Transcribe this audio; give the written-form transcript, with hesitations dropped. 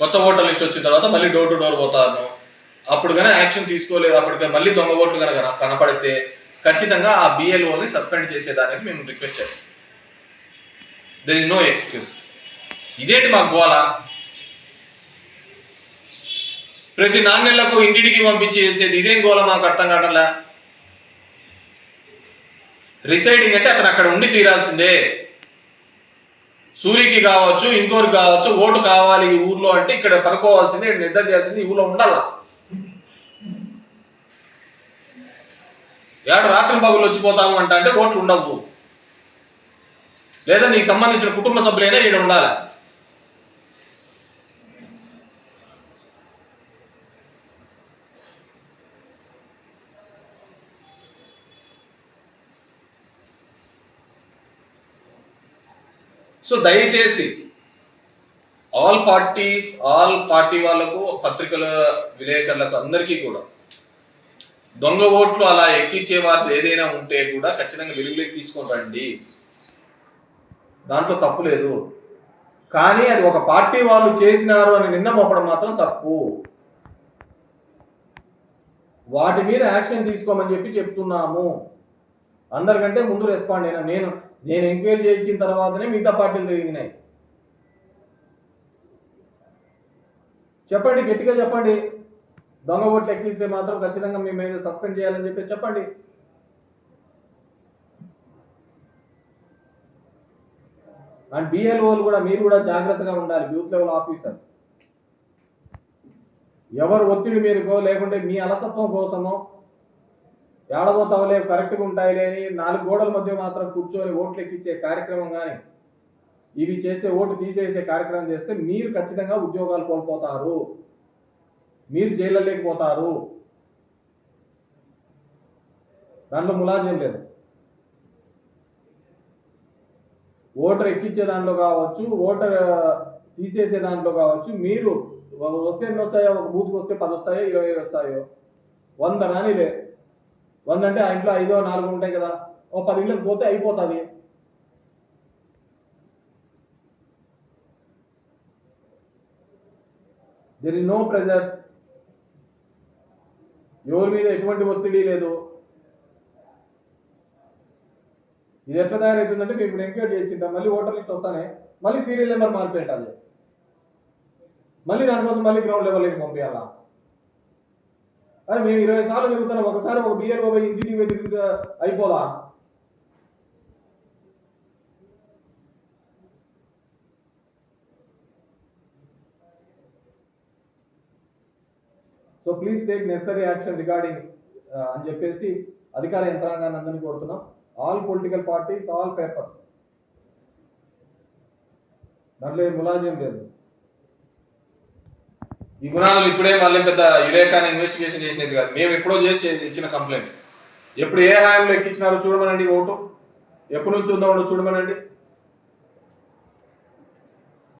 కొత్త voter list వచ్చిన తర్వాత మళ్ళీ డోర్ టు డోర్ పోతాను. అప్పుడు కనుక యాక్షన్ తీసుకోలేదు, అప్పటికి మళ్ళీ దొంగ ఓట్లు కనుక కనపడితే ఖచ్చితంగా ఆ బిఎల్ఓని సస్పెండ్ చేసేదానికి మేము రిక్వెస్ట్ చేస్తాం. There is no excuse. ఇదేంటి మా గోల? ప్రతి 4 నెలలకు ఇంటికి పంపించి చేసేది ఇదేం గోల మాకు అర్థం కావట్లా. రిసైడింగ్ అంటే అతను అక్కడ ఉండి తీరాల్సిందే. సూరికి కావచ్చు, ఇంకోరికి కావచ్చు, ఓటు కావాలి ఈ ఊర్లో అంటే ఇక్కడ పనుకోవాల్సిందే, నిద్ర చేయాల్సింది ఈ ఊర్లో ఉండాల. ఏడు రాత్రి పగులు వచ్చిపోతాము అంటే ఓట్లు ఉండవు, లేదా నీకు సంబంధించిన కుటుంబ సభ్యులైనా ఈడ ఉండాలి. సో దయచేసి ఆల్ పార్టీ వాళ్ళకు, పత్రికల విలేకరులకు అందరికీ కూడా దొంగ ఓట్లు అలా ఎక్కించే వారు ఏదైనా ఉంటే కూడా ఖచ్చితంగా వెలుగులోకి తీసుకొని రండి, దాంట్లో తప్పు లేదు. కానీ అది ఒక పార్టీ వాళ్ళు చేసినారు అని నింద మోపడం మాత్రం తప్పు. వాటి మీద యాక్షన్ తీసుకోమని చెప్తున్నాము. అందరికంటే ముందు రెస్పాండ్ అయినా నేను ఎంక్వైరీ చేయించిన తర్వాతనే మిగతా పార్టీలు తిరిగినాయి. చెప్పండి, గట్టిగా చెప్పండి. దొంగ ఓట్లు ఎక్కిస్తే మాత్రం ఖచ్చితంగా మీ మీద సస్పెండ్ చేయాలని చెప్పండి. అండ్ బిఎల్ఓలు కూడా మీరు కూడా జాగ్రత్తగా ఉండాలి. బూత్ లెవెల్ ఆఫీసర్స్ ఎవరు ఒత్తిడి మీదకో లేకుంటే మీ అలసత్వం కోసమో ఏడబోతావులే కరెక్ట్గా ఉంటాయిలే అని 4 గోడల మధ్య మాత్రం కూర్చొని ఓట్లు ఎక్కించే కార్యక్రమం కానీ ఇవి చేసే ఓటు తీసేసే కార్యక్రమం చేస్తే మీరు ఖచ్చితంగా ఉద్యోగాలు కోల్పోతారు, మీరు జైల్లోకి పోతారు. దాంట్లో ములాజేం లేదు. ఓటర్ ఎక్కించే దాంట్లో కావచ్చు, ఓటర్ తీసేసే దాంట్లో కావచ్చు, మీరు వస్తే ఎన్ని వస్తాయో, ఒక బూత్కి వస్తే 10 వస్తాయో 25 వస్తాయో, 100 రానిలే. 100 అంటే ఆ ఇంట్లో 5 4 ఉంటాయి కదా, ఓ 10 ఇళ్ళకి పోతే అయిపోతుంది. దెర్ ఇస్ నో ప్రెజర్, ఎవరి మీద ఎటువంటి ఒత్తిడి లేదు. ఇది ఎట్లా తయారవుతుందంటే మేము ఇప్పుడు ఎంక్వైరీ చేసింటాం, మళ్ళీ ఓటర్ లిస్ట్ వస్తానే మళ్ళీ సీరియల్ నెంబర్ మార్పెట్టాలి, మళ్ళీ దానికోసం మళ్ళీ గ్రౌండ్ లెవెల్కి పంపించాలా. కానీ మేము 20 సార్లు తిరుగుతున్నాం, ఒకసారి ఒక బిఎల్ఓ పోయి ఇంటికి పోయి తిరిగితే అయిపోదా? So please take necessary action regarding అని చెప్పేసి అధికార యంత్రాంగాన్ని అందరినీ కోరుతున్నాం. All political parties, all papers, దాంట్లో ఏం ములాజేం లేదు. ఈ గుణాలు ఇప్పుడే మళ్ళీ పెద్ద యురేకాని ఇన్వెస్టిగేషన్ చేసినది కాదు, మేము ఎప్పుడో చేసి ఇచ్చిన కంప్లైంట్. ఎప్పుడు ఏ హాయంలో ఎక్కించినారో చూడమనండి, ఓటు ఎప్పటి నుంచి ఉందో చూడమనండి.